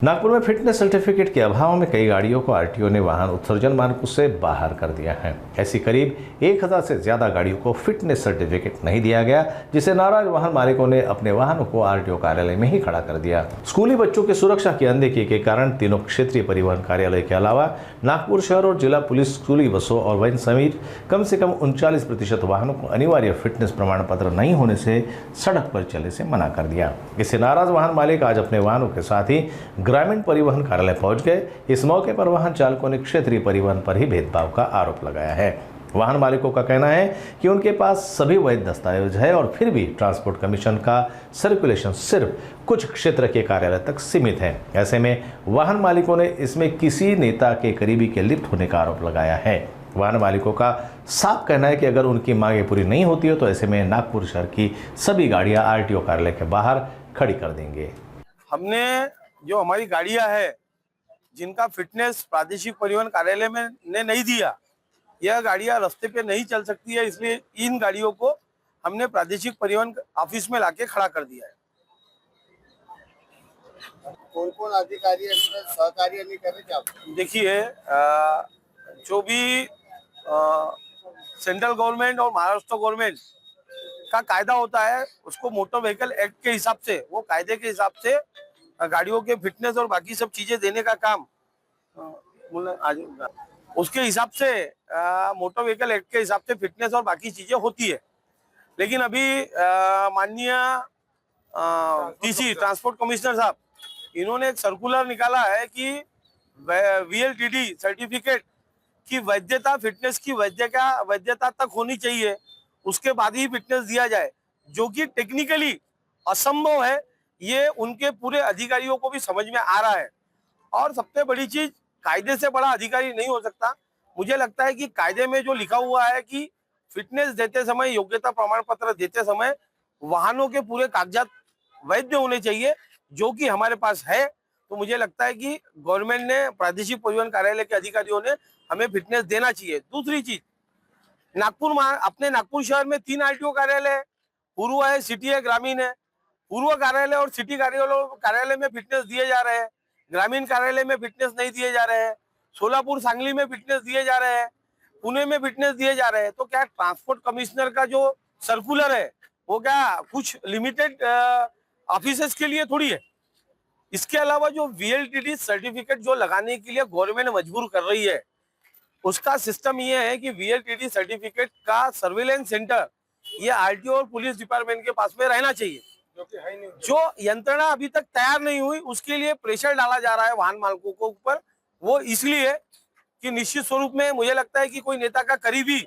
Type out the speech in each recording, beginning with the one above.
नागपुर में fitness certificate के अभाव में कई गाड़ियों को आरटीओ ने वाहन उत्सर्जन मानकों से बाहर कर दिया है। ऐसी करीब 1000 से ज्यादा गाड़ियों को फिटनेस सर्टिफिकेट नहीं दिया गया, जिसे नाराज वाहन मालिकों ने अपने वाहनों को आरटीओ कार्यालय में ही खड़ा कर दिया। स्कूली बच्चों की सुरक्षा की अनदेखी के कारण तीनों क्षेत्रीय परिवहन कार्यालय के अलावा नागपुर शहर और जिला पुलिस स्कूली बसों और वैन समेत कम से कम 39% वाहनों को अनिवार्य फिटनेस प्रमाण पत्र नहीं होने से सड़क पर चलने से मना कर दिया। इससे नाराज वाहन मालिक आज अपने वाहनों के साथ ही ग्रामीण परिवहन कार्यालय पहुंच गए। इस मौके पर वाहन चालकों ने क्षेत्रीय परिवहन पर ही भेदभाव का आरोप लगाया है। वाहन मालिकों का कहना है कि उनके पास सभी वैध दस्तावेज है और फिर भी ट्रांसपोर्ट कमीशन का सर्कुलेशन सिर्फ कुछ क्षेत्र के कार्यालय तक सीमित है। ऐसे में वाहन मालिकों ने इसमें किसी नेता के करीबी के लिप्त होने का आरोप लगाया है। वाहन मालिकों का साफ कहना है कि अगर उनकी मांगें पूरी नहीं होती है तो ऐसे में नागपुर शहर की सभी गाड़ियां आरटीओ कार्यालय के बाहर खड़ी कर देंगे। हमने जो हमारी गाड़ियां है जिनका फिटनेस प्रादेशिक परिवहन कार्यालय में ने नहीं दिया, यह गाड़ियां रास्ते पे नहीं चल सकती है, इसलिए इन गाड़ियों को हमने प्रादेशिक परिवहन ऑफिस में लाके खड़ा कर दिया है। कौन कौन अधिकारी इसमें सहकार्य नहीं कर रहे क्या? देखिए, जो भी सेंट्रल गवर्नमेंट और महाराष्ट्र गवर्नमेंट का कायदा होता है, उसको मोटर व्हीकल एक्ट के हिसाब से, वो कायदे के हिसाब से गाड़ियों के फिटनेस और बाकी सब चीजें देने का काम उसके हिसाब से मोटर व्हीकल एक्ट के हिसाब से फिटनेस और बाकी चीजें होती है। लेकिन अभी माननीय टीसी ट्रांसपोर्ट कमिश्नर साहब, इन्होंने एक सर्कुलर निकाला है कि वीएलटीडी सर्टिफिकेट की वैधता, फिटनेस की वैधता तक होनी चाहिए, उसके बाद ही फिटनेस दिया जाए, जो कि टेक्निकली असंभव है। ये उनके पूरे अधिकारियों को भी समझ में आ रहा है। और सबसे बड़ी चीज, कायदे से बड़ा अधिकारी नहीं हो सकता। मुझे लगता है कि कायदे में जो लिखा हुआ है कि फिटनेस देते समय, योग्यता प्रमाण पत्र देते समय वाहनों के पूरे कागजात वैध होने चाहिए, जो कि हमारे पास है। तो मुझे लगता है कि गवर्नमेंट ने, प्रादेशिक परिवहन कार्यालय के अधिकारियों ने हमें फिटनेस देना चाहिए। दूसरी चीज, अपने नागपुर शहर में 3 आरटीओ कार्यालय है, पूर्व है, सिटी है, ग्रामीण है। पूर्व कार्यालय और सिटी कार्यालय में फिटनेस दिए जा रहे हैं, ग्रामीण कार्यालय में फिटनेस नहीं दिए जा रहे हैं, सोलापुर सांगली में फिटनेस दिए जा रहे हैं, पुणे में फिटनेस दिए जा रहे हैं। तो क्या ट्रांसपोर्ट कमिश्नर का जो सर्कुलर है वो क्या कुछ लिमिटेड ऑफिसेस के लिए थोड़ी है? इसके अलावा जो वीएलटीडी सर्टिफिकेट जो लगाने के लिए गवर्नमेंट मजबूर कर रही है, उसका सिस्टम ये है कि वीएलटीडी सर्टिफिकेट का सर्विलेंस सेंटर ये आरटीओ और पुलिस डिपार्टमेंट के पास में रहना चाहिए, जो यंत्रणा अभी तक तैयार नहीं हुई। उसके लिए प्रेशर डाला जा रहा है वाहन मालिकों को ऊपर। वो इसलिए कि निश्चित स्वरूप में मुझे लगता है कि कोई नेता का करीबी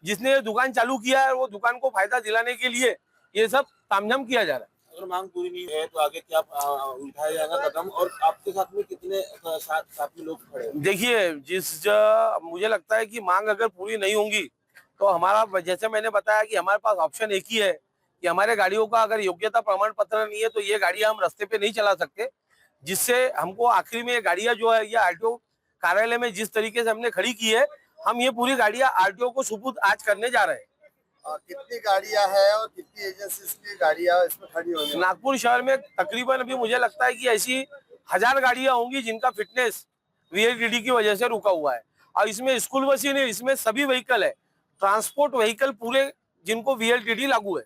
जिसने ये दुकान चालू किया है, वो दुकान को फायदा दिलाने के लिए ये सब तामझाम किया जा रहा है। अगर मांग पूरी नहीं है तो आगे क्या उठाया जाएगा कदम, और आपके साथ में कितने साथ में लोग खड़े हैं? देखिए, मुझे लगता है कि मांग अगर पूरी नहीं होंगी तो हमारा, जैसे मैंने बताया कि हमारे पास ऑप्शन एक ही है कि हमारे गाड़ियों का अगर योग्यता प्रमाण पत्र नहीं है तो ये गाड़ियां हम रास्ते पे नहीं चला सकते, जिससे हमको आखिरी में ये गाड़ियां जो है ये आरटीओ कार्यालय में जिस तरीके से हमने खड़ी की है, हम ये पूरी गाड़ियां आरटीओ को सुपुर्द आज करने जा रहे हैं। कितनी गाड़ियां हैं और कितनी एजेंसीज की गाड़ियां इसमें खड़ी होंगी? नागपुर शहर में तकरीबन अभी मुझे लगता है कि ऐसी 1000 गाड़ियां होंगी जिनका फिटनेस वीएलटीडी की वजह से रुका हुआ है। और इसमें स्कूल बस ही नहीं, इसमें सभी व्हीकल है, ट्रांसपोर्ट व्हीकल पूरे जिनको वीएलटीडी लागू है।